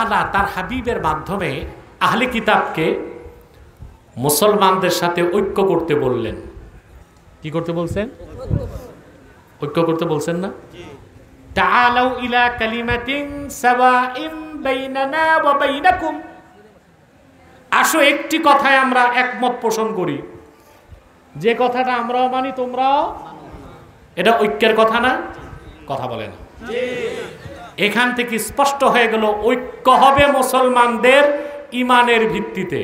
তাআলা তার হাবিবের মাধ্যমে আহলে কিতাবকে মুসলমানদের সাথে ঐক্য করতে বললেন। কি করতে বলছেন? ঐক্য করতে বলছেন না? তাআলাউ ইলা কালিমাতিন সাওয়াইন বাইনানা ওয়া বাইনাকুম, আসো একটি কথায় আমরা একমত পোষণ করি, যে কথাটা আমরাও মানি তোমরাও। এটা ঐক্যের কথা না? কথা বলে না। এখান থেকে স্পষ্ট হয়ে গেল ঐক্য হবে মুসলমানদের ইমানের ভিত্তিতে।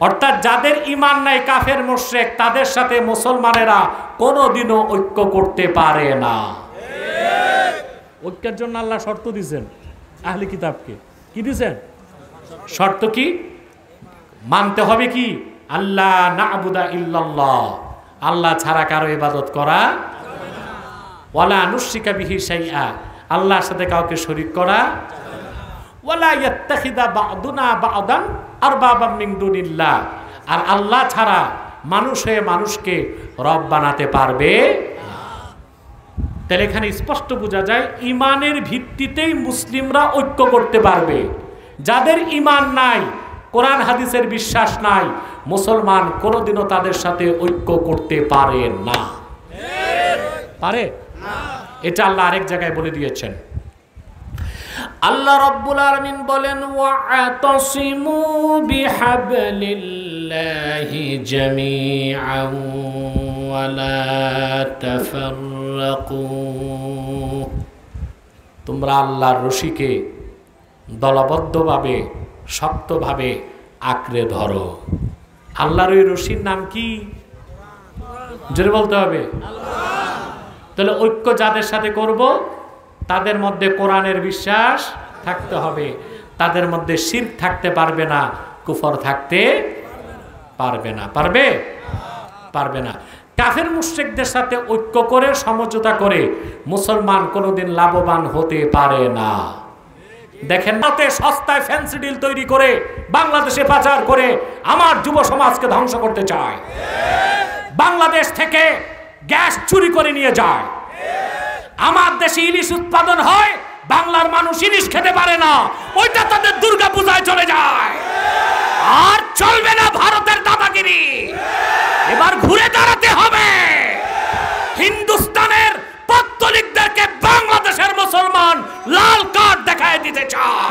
অর্থাৎ যাদের ইমান নাই, কাফের মুশরিক, তাদের সাথে মুসলমানেরা কোনোদিনও ঐক্য করতে পারে না। ঐক্যের জন্য আল্লাহ শর্ত দিয়েছেন আহলে কিতাবকে। কি দিয়েছেন? শর্ত কি? মানতে হবে কি? আল্লাহ না'বুদা ইল্লাল্লাহ, আল্লাহ ছাড়া কারো ইবাদত করা, ওয়ালা নুশরিকা বিহি শাইআ, আল্লাহর সাথে কাউকে শরীক করা, ওয়ালা ইয়াত্তাখিদা বা'দুনা বা'দান আরবাবাম মিন দুনিল্লাহ, আর আল্লাহ ছাড়া মানুষ হয়ে মানুষকে রব বানাতে পারবে না। তাহলে এখানে স্পষ্ট বোঝা যায় ইমানের ভিত্তিতেই মুসলিমরা ঐক্য করতে পারবে। যাদের ইমান নাই, কোরআন হাদিসের বিশ্বাস নাই, মুসলমান কোনোদিনও তাদের সাথে ঐক্য করতে পারে না। পারে না। এটা আল্লাহ আরেক জায়গায় বলে দিয়েছেন। আল্লাহ রাব্বুল আলামিন বলেন, ওয়া'তাসিমু বিহাবলিল্লাহি জামিআন ওয়া লা তাফাররাকু, তোমরা আল্লাহর রশিকে দলবদ্ধভাবে শক্তভাবে আঁকড়ে ধরো। আল্লাহর ওই রশির নাম কি? জোরে বলতে হবে। তাহলে ঐক্য যাদের সাথে করব, তাদের মধ্যে কোরআনের বিশ্বাস থাকতে হবে, তাদের মধ্যে শিরক থাকতে পারবে না, কুফর থাকতে পারবে না। পারবে? পারবে না। কাফের মুশরিকদের সাথে ঐক্য করে সমঝোতা করে মুসলমান কোনোদিন লাভবান হতে পারে না। দেখেন না, সস্তায় ফ্যান্সি ডিল তৈরি করে বাংলাদেশে পাচার করে আমার যুব সমাজকে ধ্বংস করতে চায়। বাংলাদেশ থেকে গ্যাস চুরি করে নিয়ে যায়। আমার দেশে ইলিশ উৎপাদন হয়, বাংলার মানুষ ইলিশ খেতে পারে না, ওইটা তাদের দুর্গা পূজায় চলে যায়। আর চলবে না ভারতের দাদাগিরি, এবার ঘুরে দাঁড়াতে হবে। হিন্দুস্তানের পত্তলিকদেরকে বাংলাদেশের মুসলমান লাল কার্ড দেখায় দিতে চায়।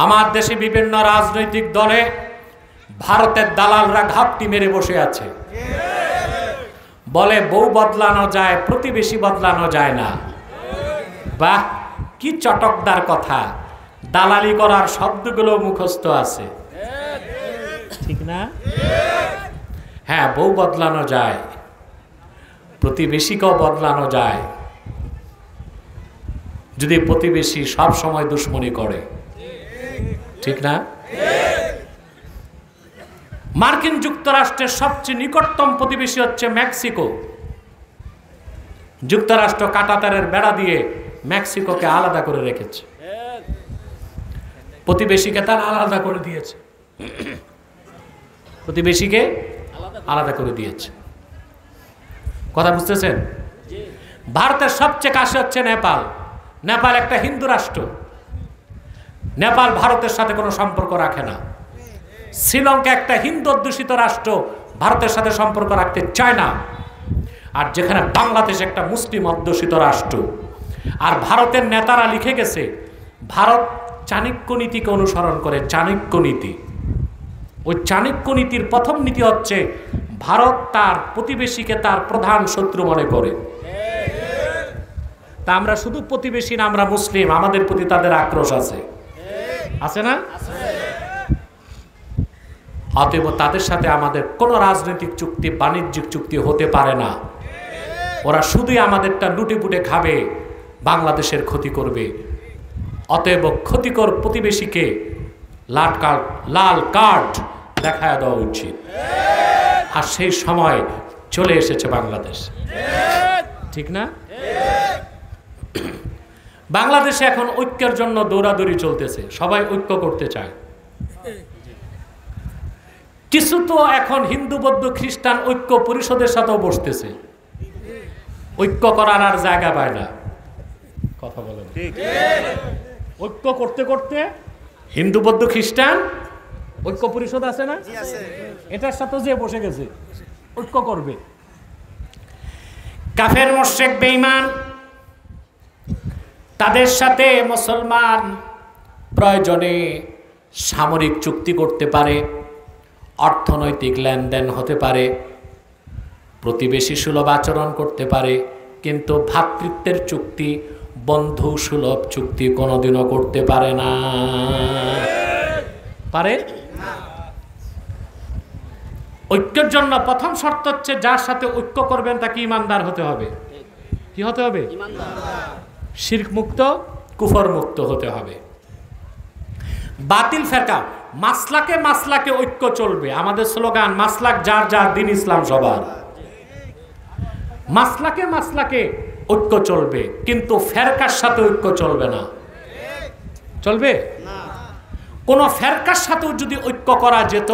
আমার দেশে বিভিন্ন রাজনৈতিক দলে ভারতের দালালরা ঘাপটি মেরে বসে আছে, বলে বউ বদলানো যায়, প্রতিবেশী বদলানো যায় না। বাহ, কি চটকদার কথা! দালালি করার শব্দগুলো মুখস্থ আছে, ঠিক না? হ্যাঁ, বউ বদলানো যায়, প্রতিবেশীকেও বদলানো যায়, যদি প্রতিবেশী সব সময় দুশ্মনী করে, ঠিক না? মার্কিন যুক্তরাষ্ট্রের সবচেয়ে নিকটতম প্রতিবেশী হচ্ছে মেক্সিকো। যুক্তরাষ্ট্র কাঁটাতারের বেড়া দিয়ে মেক্সিকোকে আলাদা করে রেখেছে, প্রতিবেশীকে তার আলাদা করে দিয়েছে, প্রতিবেশীকে আলাদা করে দিয়েছে। কথা বুঝতেছেন? ভারতের সবচেয়ে কাছে হচ্ছে নেপাল। নেপাল একটা হিন্দু রাষ্ট্র, নেপাল ভারতের সাথে কোনো সম্পর্ক রাখে না। শ্রীলঙ্কা একটা হিন্দু অধ্যুষিত রাষ্ট্র, ভারতের সাথে সম্পর্ক রাখতে চায় না। আর যেখানে বাংলাদেশ একটা মুসলিম অধ্যুষিত রাষ্ট্র, আর ভারতের নেতারা লিখে গেছে ভারত চাণক্য নীতিকে অনুসরণ করে। চাণক্য নীতি, ওই চাণক্য নীতির প্রথম নীতি হচ্ছে ভারত তার প্রতিবেশীকে তার প্রধান শত্রু মনে করে। তা আমরা শুধু প্রতিবেশী না, আমরা মুসলিম, আমাদের প্রতি তাদের আক্রোশ আছে, আছে না? অতএব তাদের সাথে আমাদের কোনো রাজনৈতিক চুক্তি, বাণিজ্যিক চুক্তি হতে পারে না। ওরা শুধুই আমাদেরটা লুটে পুটে খাবে, বাংলাদেশের ক্ষতি করবে। অতএব ক্ষতিকর প্রতিবেশীকে লাল কার্ড দেখায় দেওয়া উচিত। আর সেই সময় চলে এসেছে বাংলাদেশ, ঠিক না? বাংলাদেশে এখন ঐক্যের জন্য দৌড়াদৌড়ি চলতেছে, সবাই ঐক্য করতে চায়। কিছু তো এখন হিন্দু বৌদ্ধ খ্রিস্টান ঐক্য পরিষদের সাথেও বসতেছে, ঐক্য করার আর জায়গা পায় না। কথা বলেন, ঐক্য করতে করতে হিন্দু বৌদ্ধ খ্রিস্টান ঐক্য পরিষদ আছে না, এটার সাথে যে বসে গেছে ঐক্য করবে। কাফের মুশরিক বেঈমান তাদের সাথে মুসলমান প্রয়োজনে সামরিক চুক্তি করতে পারে, অর্থনৈতিক লেনদেন হতে পারে, প্রতিবেশী সুলভ আচরণ করতে পারে, কিন্তু ভ্রাতৃত্বের চুক্তি, বন্ধু সুলভ চুক্তি কোনোদিনও করতে পারে না। পারে? ঐক্যের জন্য প্রথম শর্ত হচ্ছে যার সাথে ঐক্য করবেন তাকে ইমানদার হতে হবে। কি হতে হবে? শিরক মুক্ত, কুফর মুক্ত হতে হবে। বাতিল ফেরকা মাসলাকে মাসলাকে ঐক্য চলবে। আমাদের স্লোগান মাসলাক যার যার, দিন ইসলাম সবার। মাসলাকে মাসলাকে ঐক্য চলবে, কিন্তু ফেরকার সাথে ঐক্য চলবে না। চলবে না। কোন ফেরকার সাথেও যদি ঐক্য করা যেত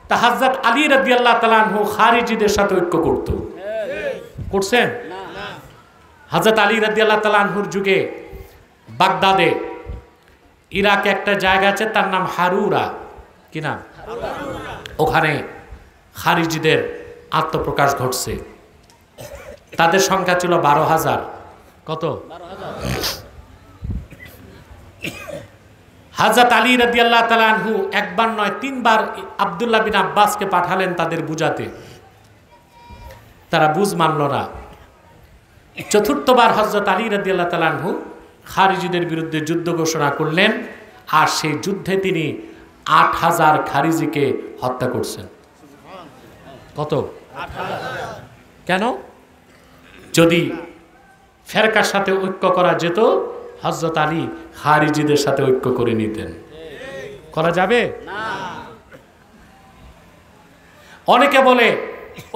তা হযরত আলী রাদিয়াল্লাহু তাআলা আনহু খারিজিদের সাথে ঐক্য করত। করছেন? হযরত আলী রাদিয়াল্লাহু তাআলা আনহুর যুগে বাগদাদে, ইরাকে একটা জায়গা আছে তার নাম হারুরা। কি নাম? ওখানে খারিজিদের আত্মপ্রকাশ ঘটছে। তাদের সংখ্যা ছিল 12,000। কত? হযরত আলী রাদিয়াল্লাহু তাআলা আনহু একবার নয় তিনবার আব্দুল্লাহ বিন আব্বাসকে পাঠালেন তাদের বুঝাতে, তারা বুঝ মানল না। চতুর্থবার হযরত আলী রাদিয়াল্লাহু তাআলা আনহু খারিজিদের বিরুদ্ধে যুদ্ধ ঘোষণা করলেন, আর সেই যুদ্ধে তিনি 8,000 খারিজিকে হত্যা করছেন। কত? 8,000। কেন? যদি ফেরকার সাথে ঐক্য করা যেত হযরত আলী খারিজিদের সাথে ঐক্য করে নিতেন। করা যাবে না। অনেকে বলে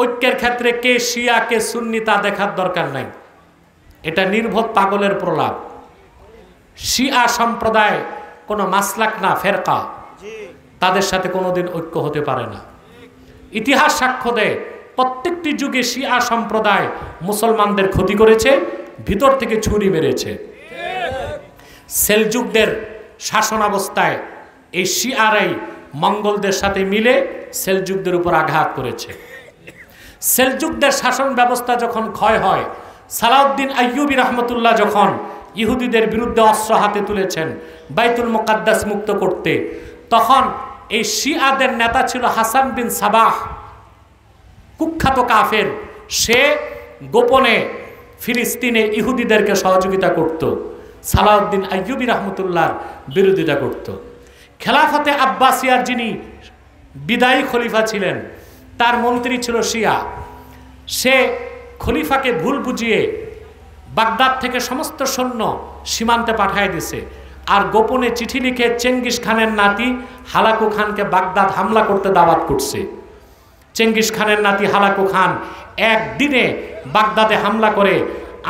ঐক্যের ক্ষেত্রে কে শিয়া কে সুন্নি তা দেখার দরকার নাই, এটা নির্বোধ পাগলের প্রলাপ। শিয়া সম্প্রদায় কোনো মাসলাক না, ফেরকা, তাদের সাথে কোনোদিন ঐক্য হতে পারে না। ইতিহাস সাক্ষ্য দেয় প্রত্যেকটি যুগে শিয়া সম্প্রদায় মুসলমানদের ক্ষতি করেছে, ভিতর থেকে ছুরি মেরেছে। সেলজুকদের শাসনাবস্থায় এই শিয়ারাই মঙ্গলদের সাথে মিলে সেলজুকদের উপর আঘাত করেছে। সেলজুকদের শাসন ব্যবস্থা যখন ক্ষয় হয়, সালাউদ্দিন আইয়ুবী রহমতুল্লাহ যখন ইহুদিদের বিরুদ্ধে অস্ত্র হাতে তুলেছেন বাইতুল মুকাদ্দাস মুক্ত করতে, তখন এই শিয়াদের নেতা ছিল হাসান বিন সাবাহ, কুখ্যাত কাফের। সে গোপনে ফিলিস্তিনে ইহুদিদেরকে সহযোগিতা করত, সালাউদ্দিন আইয়ুবী রহমতুল্লাহর বিরোধিতা করত। খেলাফতে আব্বাসিয়ার যিনি বিদায়ী খলিফা ছিলেন, তার মন্ত্রী ছিল শিয়া। সে খলিফাকে ভুল বুঝিয়ে বাগদাদ থেকে সমস্ত সৈন্য সীমান্তে পাঠিয়ে দিছে, আর গোপনে চিঠি লিখে চেঙ্গিস খানের নাতি হালাকু খানকে বাগদাদ হামলা করতে দাওয়াত করছে। চেঙ্গিস খানের নাতি হালাকু খান একদিনে বাগদাদে হামলা করে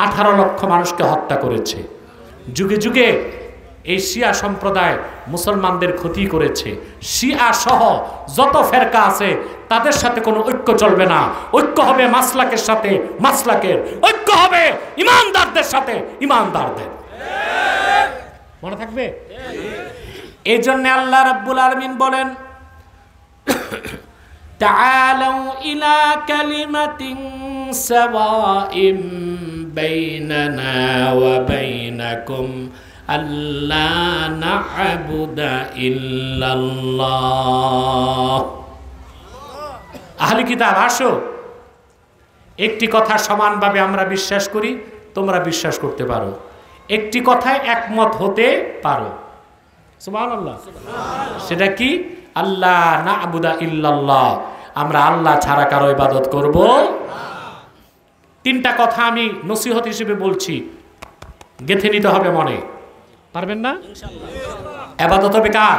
18 লক্ষ মানুষকে হত্যা করেছে। যুগে যুগে এই শিয়া সম্প্রদায় মুসলমানদের ক্ষতি করেছে। শিয়া সহ যত ফেরকা আছে তাদের সাথে কোনো ঐক্য চলবে না। ঐক্য হবে মাসলাকের সাথে মাসলাকের, ঐক্য হবে ইমানদারদের সাথে ইমানদারদের। মনে থাকবে? এই জন্য আল্লাহ রাব্বুল আলামিন বলেন, তাআলাউ ইলা কালিমাতিন সাওয়াইন বাইনানা ওয়া বাইনাকুম আল্লাহ না'বুদা ইল্লাল্লাহ। আহলে কিতাব আসো, একটি কথা সমানভাবে আমরা বিশ্বাস করি, তোমরা বিশ্বাস করতে পারো, একটি কথায় একমত হতে পারো। সুবহানাল্লাহ। সেটা কি? আল্লাহ না'বুদা ইল্লাল্লাহ, আমরা আল্লাহ ছাড়া কারো ইবাদত করব না। তিনটা কথা আমি নসিহত হিসেবে বলছি, গেঁথে নিতে হবে মনে। পারবেন না? আবাদত হবে কার?